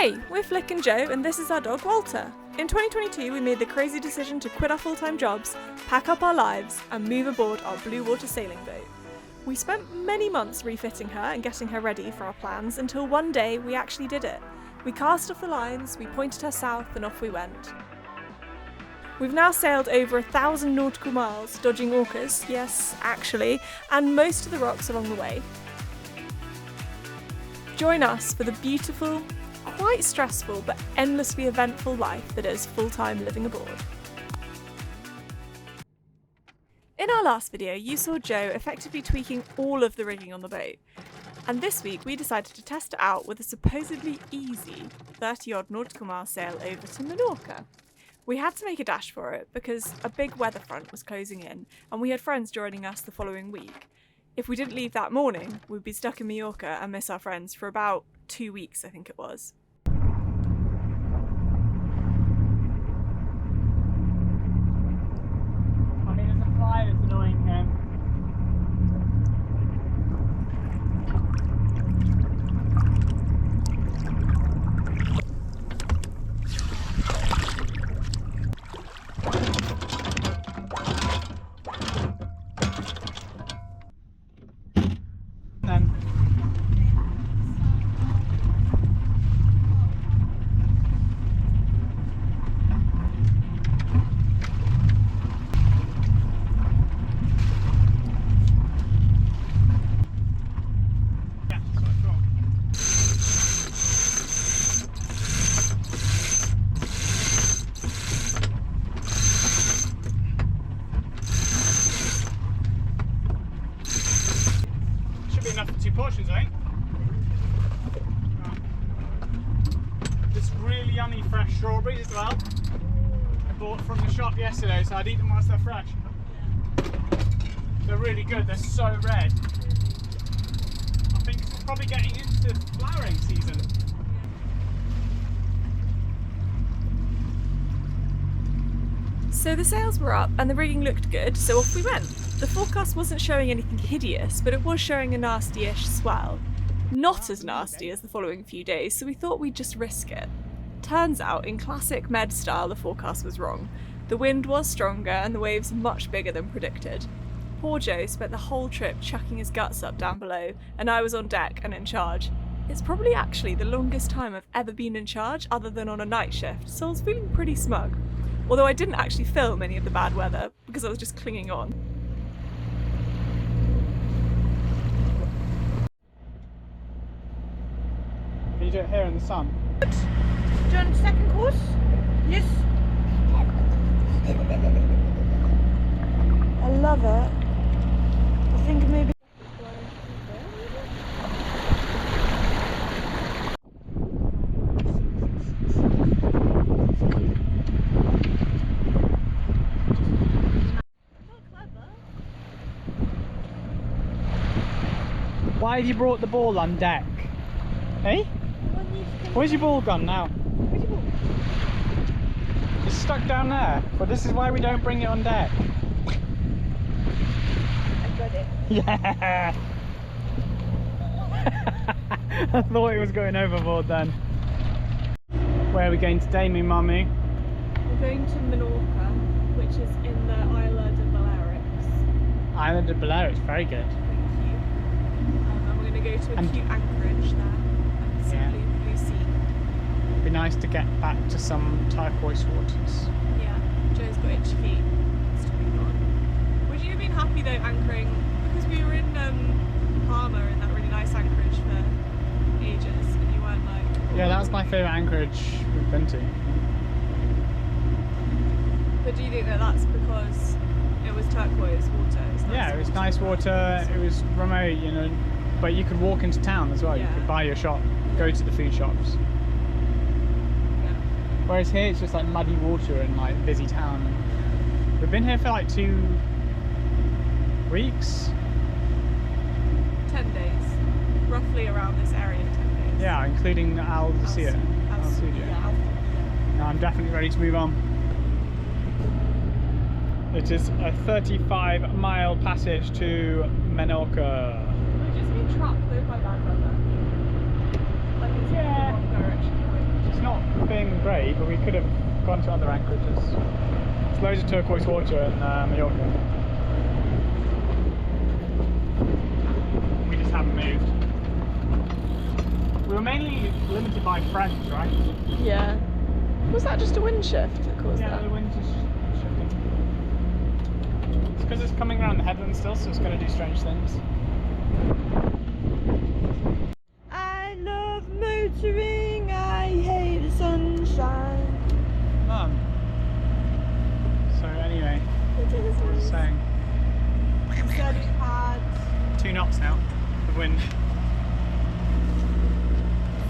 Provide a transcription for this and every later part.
Hey, we're Flick and Joe, and this is our dog Walter. In 2022, we made the crazy decision to quit our full-time jobs, pack up our lives, and move aboard our blue water sailing boat. We spent many months refitting her and getting her ready for our plans until one day we actually did it. We cast off the lines, we pointed her south, and off we went. We've now sailed over 1,000 nautical miles, dodging orcas, yes, actually, and most of the rocks along the way. Join us for the beautiful, quite stressful but endlessly eventful life that is full-time living aboard. In our last video, you saw Joe effectively tweaking all of the rigging on the boat, and this week we decided to test it out with a supposedly easy 30-odd nautical mile sail over to Menorca. We had to make a dash for it because a big weather front was closing in and we had friends joining us the following week. If we didn't leave that morning, we'd be stuck in Mallorca and miss our friends for about 2 weeks, I think it was. I mean, there's a fly that's annoying him. Enough for 2 portions, I think. This really yummy fresh strawberries as well. I bought from the shop yesterday, so I'd eat them whilst they're fresh. They're really good, they're so red. I think it's probably getting into flowering season. So the sails were up and the rigging looked good, so off we went. The forecast wasn't showing anything hideous, but it was showing a nasty-ish swell. Not as nasty as the following few days, so we thought we'd just risk it. Turns out, in classic Med style, the forecast was wrong. The wind was stronger and the waves much bigger than predicted. Poor Joe spent the whole trip chucking his guts up down below, and I was on deck and in charge. It's probably actually the longest time I've ever been in charge other than on a night shift, so I was feeling pretty smug. Although I didn't actually film any of the bad weather, because I was just clinging on. Can you do it here in the sun? Do you want second course? Yes. I love it. I think maybe. Why have you brought the ball on deck? Eh? Where's your ball gone now? Where's your ball? It's stuck down there. But this is why we don't bring it on deck. I got it. Yeah! I thought it was going overboard then. Where are we going today, me mummy? We're going to Menorca, which is in the Island of Balearics. Island of Balearics, very good. Thank you. And we're going to go to a cute anchorage there. And see blue sea. It'd be nice to get back to some turquoise waters. Yeah, Joe's got itchy feet. It's too gone. Would you have been happy though anchoring, because we were in Palma in that really nice anchorage for ages, and you weren't like... Yeah, that was my favourite anchorage we've been to. But do you think that that's because it was turquoise water? Yeah, it was nice water, it was remote, you know, but you could walk into town as well. Yeah. You could buy your shop, go to the food shops. Yeah. Whereas here it's just like muddy water and like busy town. We've been here for like 2 weeks. 10 days. Roughly around this area, 10 days. Yeah, including Algeciras. Yeah. Now I'm definitely ready to move on. It is a 35-mile passage to Menorca. We've just been trapped though by bad weather. Like it's in the wrong direction. great, but we could have gone to other anchorages. There's loads of turquoise water in Mallorca. We just haven't moved. We were mainly limited by friends, right? Yeah. Was that just a wind shift that caused Yeah, that? the wind's just shifting. It's because it's coming around the headland still, so it's going to do strange things. I love motoring, I hate the sunshine. Mum. So anyway, It is what was I saying? You said it had 2 knots now, the wind.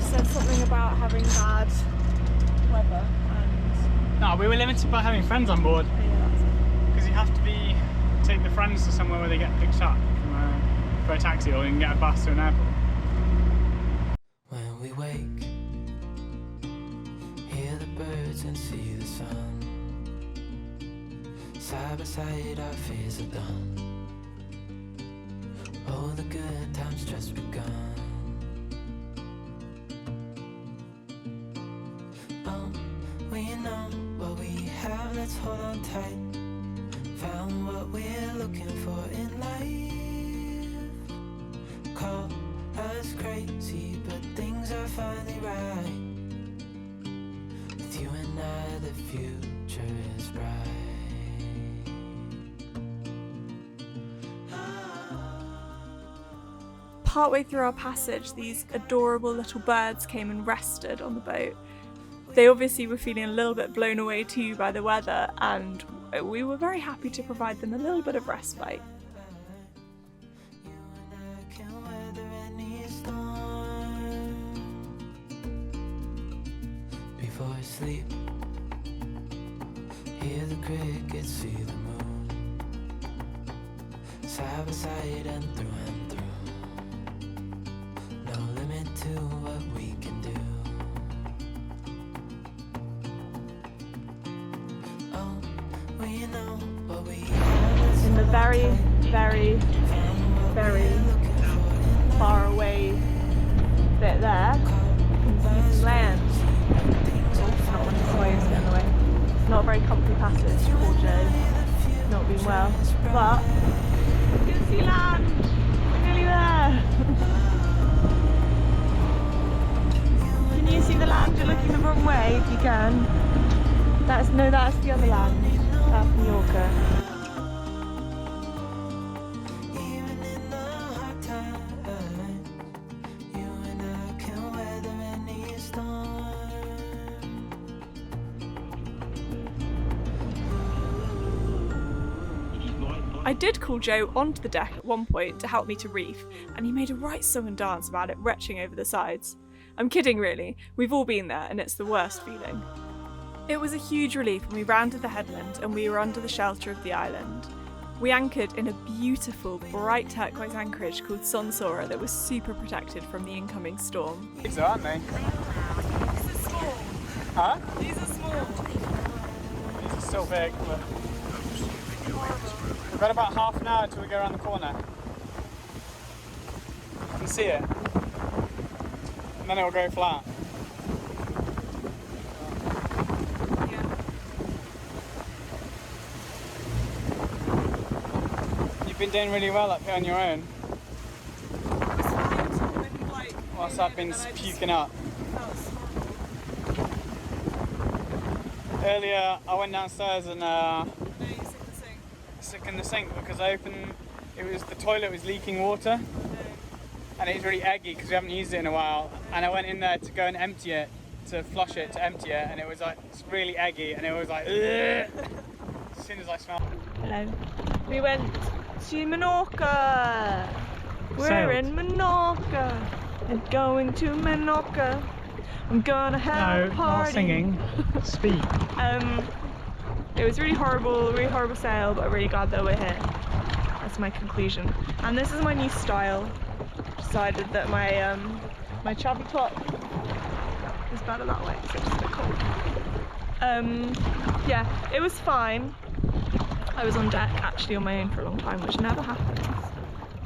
said something about having bad weather and No, we were limited by having friends on board. yeah, that's it. Because you have to take the friends to somewhere where they get picked up for a taxi, or you can get a bus to an airport. When we wake, hear the birds and see the sun. Side by side our fears are done. Oh, the good times just begun. Oh, we know what we have, let's hold on tight. Found what we're looking for in life. Call us crazy, but things are finally right. With you and I, the future is bright. Partway through our passage, these adorable little birds came and rested on the boat. They obviously were feeling a little bit blown away too by the weather, and we were very happy to provide them a little bit of respite. You and I can weather any storm. Before I sleep, hear the crickets, see the moon. Side by side and through. No limit to what we can do. Oh, we know what we have. In the very, very, very far away bit there, you can see some land. Not one of the waves getting in the way. It's not a very comfy passage, poor Joe. Not been well. But you can see land! We're nearly there! Can you see the land? You're looking the wrong way if you can. That's the other land. That's Menorca. Even in the hard times, you and I can weather any storm. I did call Joe onto the deck at one point to help me to reef, and he made a right song and dance about it retching over the sides. I'm kidding really, we've all been there and it's the worst feeling. It was a huge relief when we rounded the headland and we were under the shelter of the island. We anchored in a beautiful bright turquoise anchorage called Sonsora that was super protected from the incoming storm. These are, aren't they? These are small. Huh? These are small. These are still big, but we've got about half an hour till we go around the corner. You can see it. And then it will go flat. You've been doing really well up here on your own. Whilst I've been puking up. Earlier I went downstairs and sick in the sink because the toilet was leaking water. And it was really eggy because we haven't used it in a while, and I went in there to go and empty it, to flush it, to empty it, and it was like, it's really eggy, and it was like, ugh, as soon as I smelled it. Hello. We went to Menorca. We're Sailed. in Menorca. I'm going to Menorca. I'm gonna have a party. Not singing, speak. It was really horrible sail, but I'm really glad that we're here. That's my conclusion. And this is my new style. Decided that my my chubby top is better that way, so it's just a bit cold. Yeah, it was fine. I was on deck actually on my own for a long time, which never happens.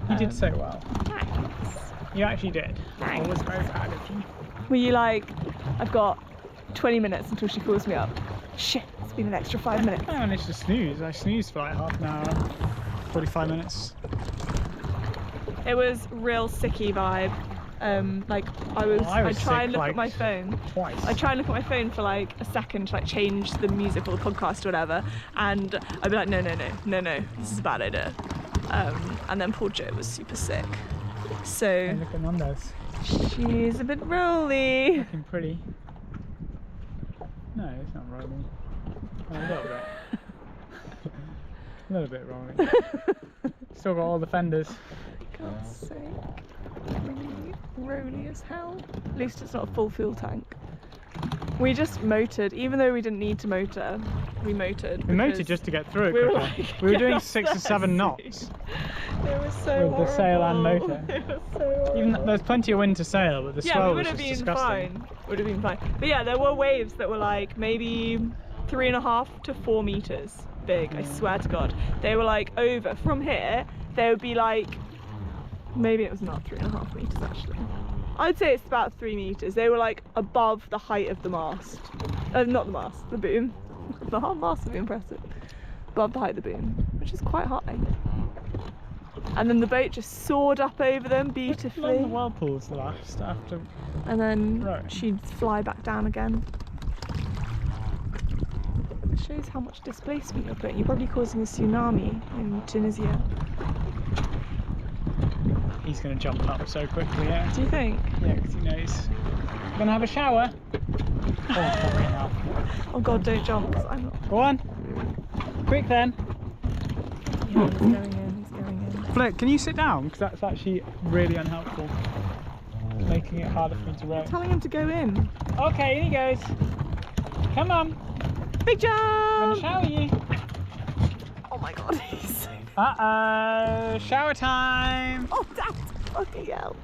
You did so well. Thanks. You actually did. Thanks. I was very proud of you. Were you like, I've got 20 minutes until she calls me up. Shit, it's been an extra 5 minutes. I managed to snooze. I snoozed for like half an hour, 45 minutes. It was real sicky vibe. Like I try and look at my phone twice. I try and look at my phone for like a second to like change the music or the podcast or whatever, and I'd be like, no, this is a bad idea. And then poor Jo was super sick. So Hey, look at Nendaz. she's a bit rolly. Looking pretty. No, it's not rolling. Oh, a little bit. A little bit rolling. Still got all the fenders. God's sake. Really rolly as hell. At least it's not a full fuel tank. We just motored, even though we didn't need to motor. We motored. We motored just to get through it we were quicker. like, We were doing "Get 6 or off 7 there, knots. It was so With the sail and horrible. motor. It was so horrible. Even there's plenty of wind to sail, but the Yeah, swell we was would have just been disgusting. fine. Would have been fine. But yeah, there were waves that were like maybe 3.5 to 4 meters big. I swear to God, they were like over from here. They would be like, maybe it was not 3.5 meters actually. I'd say it's about 3 meters. They were like above the height of the mast. Not the mast, the boom. The whole mast would be impressive. Above the height of the boom, which is quite high. And then the boat just soared up over them beautifully. Long the whirlpools last after. And then Right. she'd fly back down again. It shows how much displacement you're putting. You're probably causing a tsunami in Tunisia. He's going to jump up so quickly, yeah. Do you think? Yeah, because he knows. Going to have a shower? Oh, probably not. Oh God, don't jump, because I'm not. Go on. Quick then. Yeah, he's going in, he's going in. Flick, can you sit down? Because that's actually really unhelpful. Making it harder for me to row. Telling him to go in. Okay, in he goes. Come on. Big I'm jump! going to shower you. Oh my God, he's so... Uh-oh. Shower time. Oh, that's fucking hell.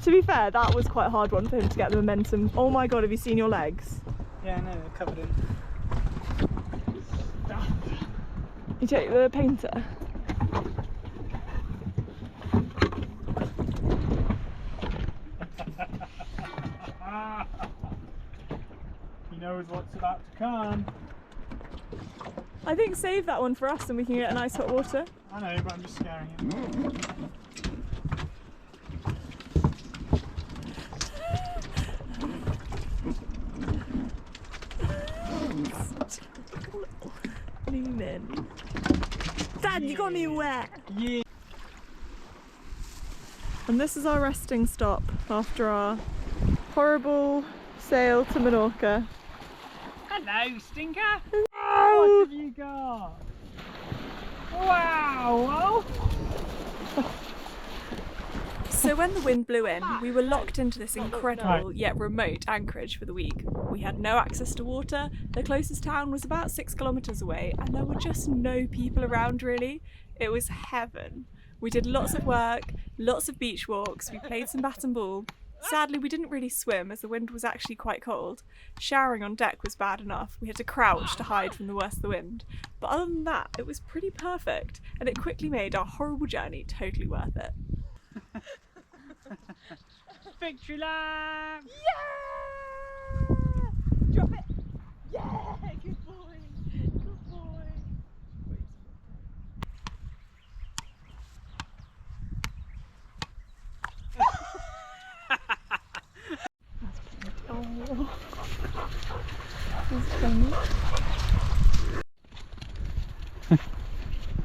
To be fair, that was quite a hard one for him to get the momentum. Oh my God, have you seen your legs? Yeah, no, they're covered in. You take the painter. He knows what's about to come. I think save that one for us and we can get a nice hot water. I know, but I'm just scaring him. Lean in. Dad, you got me wet! Yeah. And this is our resting stop after our horrible sail to Menorca. Hello, Stinker. What have you got? Wow! So when the wind blew in, we were locked into this incredible yet remote anchorage for the week. We had no access to water, the closest town was about 6 kilometres away, and there were just no people around really. It was heaven. We did lots of work, lots of beach walks, we played some bat and ball. Sadly, we didn't really swim as the wind was actually quite cold. Showering on deck was bad enough. We had to crouch to hide from the worst of the wind. But other than that, it was pretty perfect, and it quickly made our horrible journey totally worth it. Victory lap! Yeah! Drop it! Yeah! Good boy! Good boy! Oh, that's funny.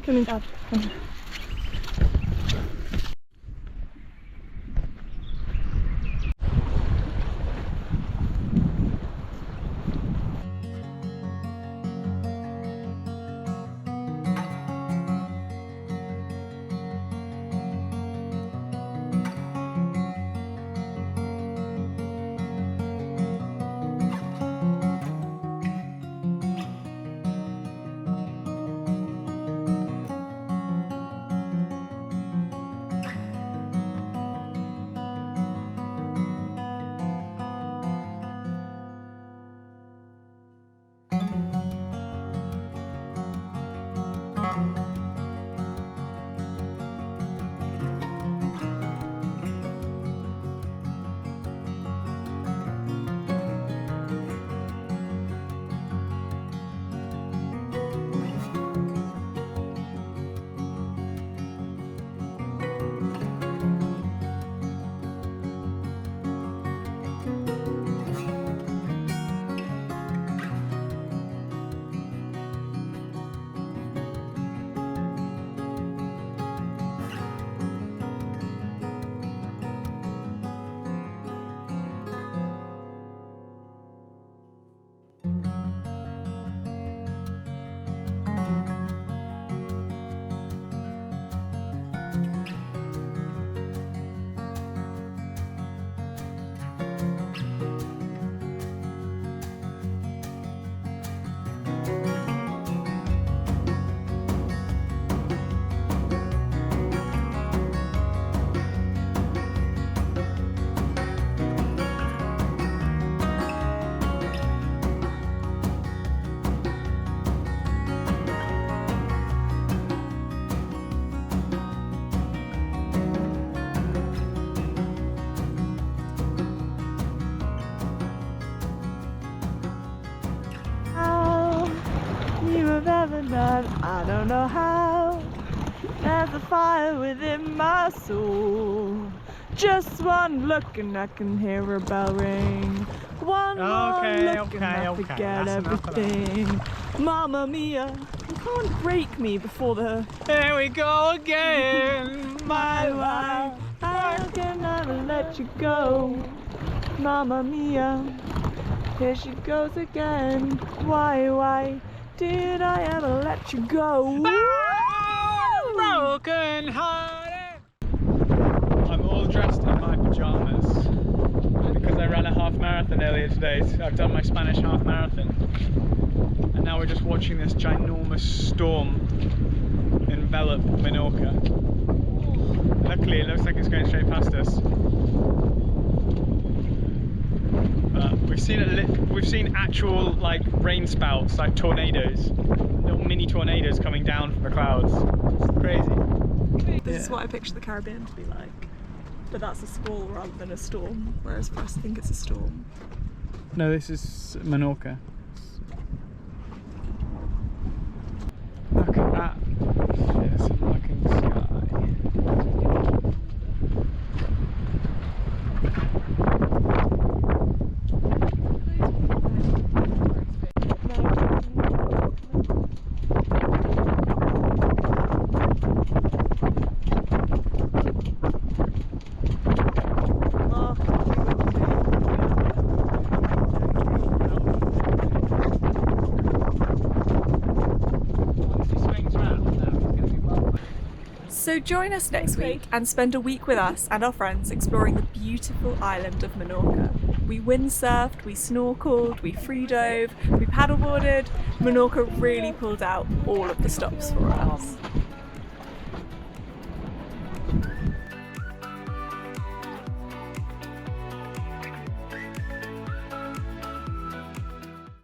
Come in, Dad. Come in. I've ever done. I don't know how. There's a fire within my soul. Just one look and I can hear a bell ring. One more look and I forget That's enough of that. everything. Mamma mia, you can't break me before the Here we go again, my wife. wife. I can never let you go. Mamma mia, here she goes again. Why did I ever let you go? Broken hearted. I'm all dressed in my pajamas because I ran a half marathon earlier today. So I've done my Spanish half marathon, and now we're just watching this ginormous storm envelop Menorca. Luckily, it looks like it's going straight past us. We've seen actual like rain spouts, like tornadoes, little mini tornadoes coming down from the clouds. It's crazy. This is what I picture the Caribbean to be like. But that's a squall rather than a storm, whereas for us I think it's a storm. No, this is Menorca. Look at that. Yes, looking sky. So join us next week and spend a week with us and our friends exploring the beautiful island of Menorca. We windsurfed, we snorkeled, we free dove, we paddleboarded. Menorca really pulled out all of the stops for us.